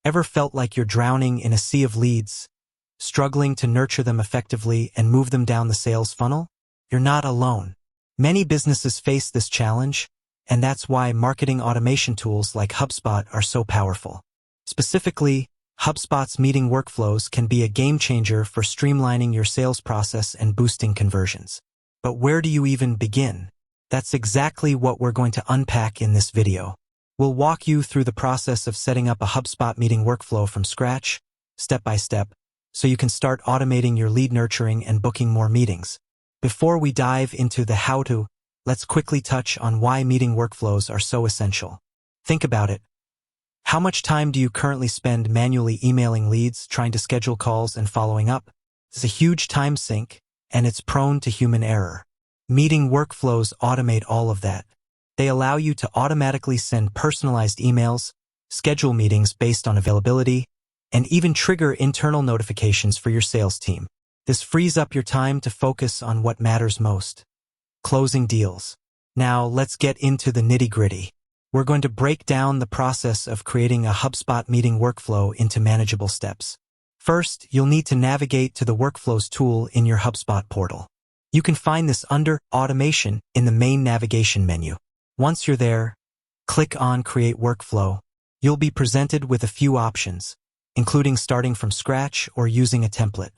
Ever felt like you're drowning in a sea of leads, struggling to nurture them effectively and move them down the sales funnel? You're not alone. Many businesses face this challenge, and that's why marketing automation tools like HubSpot are so powerful. Specifically, HubSpot's meeting workflows can be a game changer for streamlining your sales process and boosting conversions. But where do you even begin? That's exactly what we're going to unpack in this video. We'll walk you through the process of setting up a HubSpot meeting workflow from scratch, step by step, so you can start automating your lead nurturing and booking more meetings. Before we dive into the how-to, let's quickly touch on why meeting workflows are so essential. Think about it. How much time do you currently spend manually emailing leads, trying to schedule calls, and following up? It's a huge time sink, and it's prone to human error. Meeting workflows automate all of that. They allow you to automatically send personalized emails, schedule meetings based on availability, and even trigger internal notifications for your sales team. This frees up your time to focus on what matters most: closing deals. Now, let's get into the nitty-gritty. We're going to break down the process of creating a HubSpot meeting workflow into manageable steps. First, you'll need to navigate to the Workflows tool in your HubSpot portal. You can find this under Automation in the main navigation menu. Once you're there, click on Create Workflow. You'll be presented with a few options, including starting from scratch or using a template.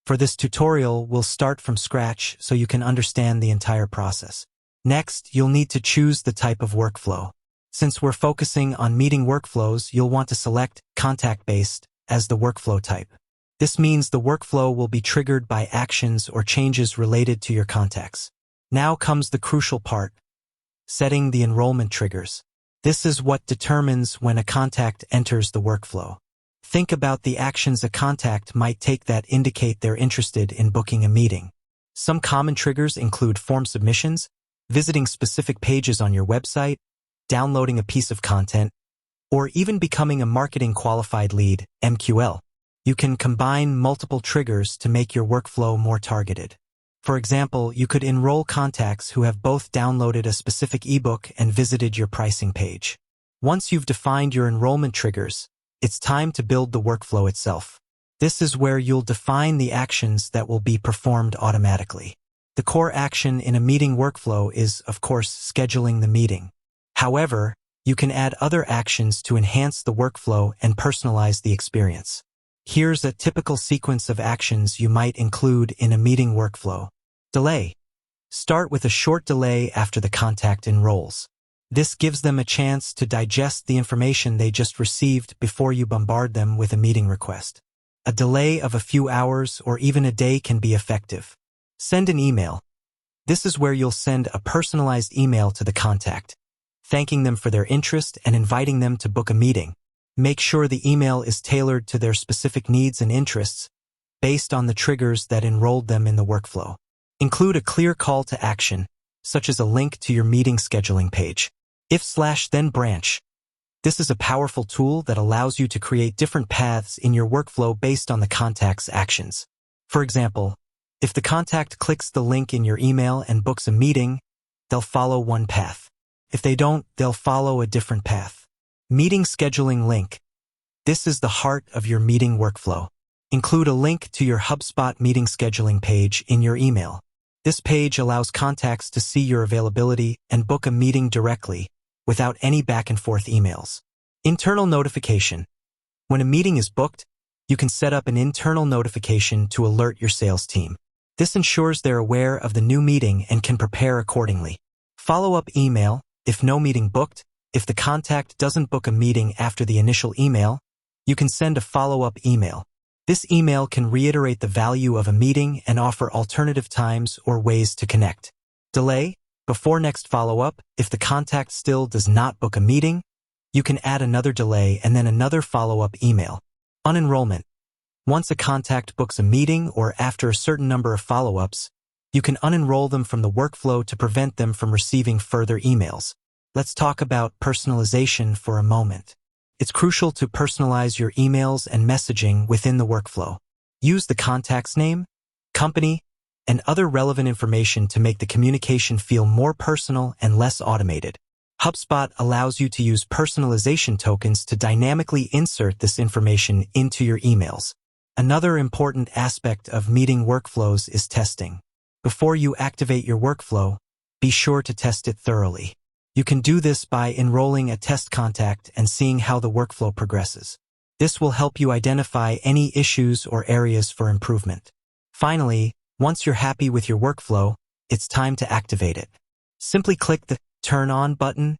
For this tutorial, we'll start from scratch so you can understand the entire process. Next, you'll need to choose the type of workflow. Since we're focusing on meeting workflows, you'll want to select Contact-based as the workflow type. This means the workflow will be triggered by actions or changes related to your contacts. Now comes the crucial part: setting the enrollment triggers. This is what determines when a contact enters the workflow. Think about the actions a contact might take that indicate they're interested in booking a meeting. Some common triggers include form submissions, visiting specific pages on your website, downloading a piece of content, or even becoming a marketing qualified lead, MQL. You can combine multiple triggers to make your workflow more targeted. For example, you could enroll contacts who have both downloaded a specific ebook and visited your pricing page. Once you've defined your enrollment triggers, it's time to build the workflow itself. This is where you'll define the actions that will be performed automatically. The core action in a meeting workflow is, of course, scheduling the meeting. However, you can add other actions to enhance the workflow and personalize the experience. Here's a typical sequence of actions you might include in a meeting workflow. Delay. Start with a short delay after the contact enrolls. This gives them a chance to digest the information they just received before you bombard them with a meeting request. A delay of a few hours or even a day can be effective. Send an email. This is where you'll send a personalized email to the contact, thanking them for their interest and inviting them to book a meeting. Make sure the email is tailored to their specific needs and interests, based on the triggers that enrolled them in the workflow. Include a clear call to action, such as a link to your meeting scheduling page. If/then branch. This is a powerful tool that allows you to create different paths in your workflow based on the contact's actions. For example, if the contact clicks the link in your email and books a meeting, they'll follow one path. If they don't, they'll follow a different path. Meeting scheduling link. This is the heart of your meeting workflow. Include a link to your HubSpot meeting scheduling page in your email. This page allows contacts to see your availability and book a meeting directly, without any back-and-forth emails. Internal notification. When a meeting is booked, you can set up an internal notification to alert your sales team. This ensures they're aware of the new meeting and can prepare accordingly. Follow-up email. If no meeting booked, if the contact doesn't book a meeting after the initial email, you can send a follow-up email. This email can reiterate the value of a meeting and offer alternative times or ways to connect. Delay. Before next follow-up, if the contact still does not book a meeting, you can add another delay and then another follow-up email. Unenrollment. Once a contact books a meeting or after a certain number of follow-ups, you can unenroll them from the workflow to prevent them from receiving further emails. Let's talk about personalization for a moment. It's crucial to personalize your emails and messaging within the workflow. Use the contact's name, company, and other relevant information to make the communication feel more personal and less automated. HubSpot allows you to use personalization tokens to dynamically insert this information into your emails. Another important aspect of meeting workflows is testing. Before you activate your workflow, be sure to test it thoroughly. You can do this by enrolling a test contact and seeing how the workflow progresses. This will help you identify any issues or areas for improvement. Finally, once you're happy with your workflow, it's time to activate it. Simply click the Turn On button,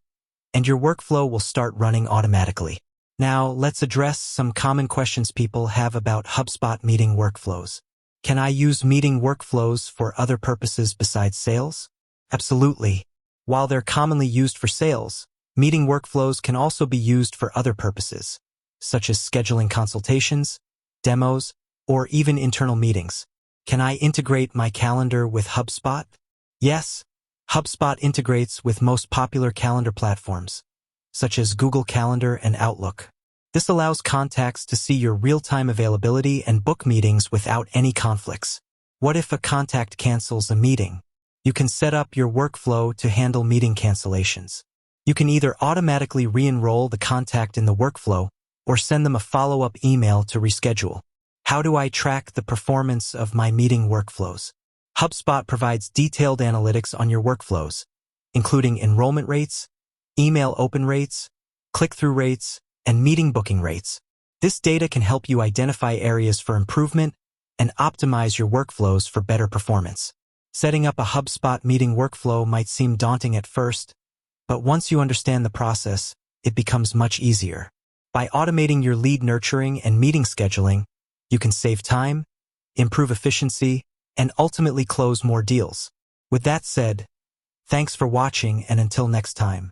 and your workflow will start running automatically. Now, let's address some common questions people have about HubSpot meeting workflows. Can I use meeting workflows for other purposes besides sales? Absolutely. While they're commonly used for sales, meeting workflows can also be used for other purposes, such as scheduling consultations, demos, or even internal meetings. Can I integrate my calendar with HubSpot? Yes. HubSpot integrates with most popular calendar platforms, such as Google Calendar and Outlook. This allows contacts to see your real-time availability and book meetings without any conflicts. What if a contact cancels a meeting? You can set up your workflow to handle meeting cancellations. You can either automatically re-enroll the contact in the workflow or send them a follow-up email to reschedule. How do I track the performance of my meeting workflows? HubSpot provides detailed analytics on your workflows, including enrollment rates, email open rates, click-through rates, and meeting booking rates. This data can help you identify areas for improvement and optimize your workflows for better performance. Setting up a HubSpot meeting workflow might seem daunting at first, but once you understand the process, it becomes much easier. By automating your lead nurturing and meeting scheduling, you can save time, improve efficiency, and ultimately close more deals. With that said, thanks for watching, and until next time.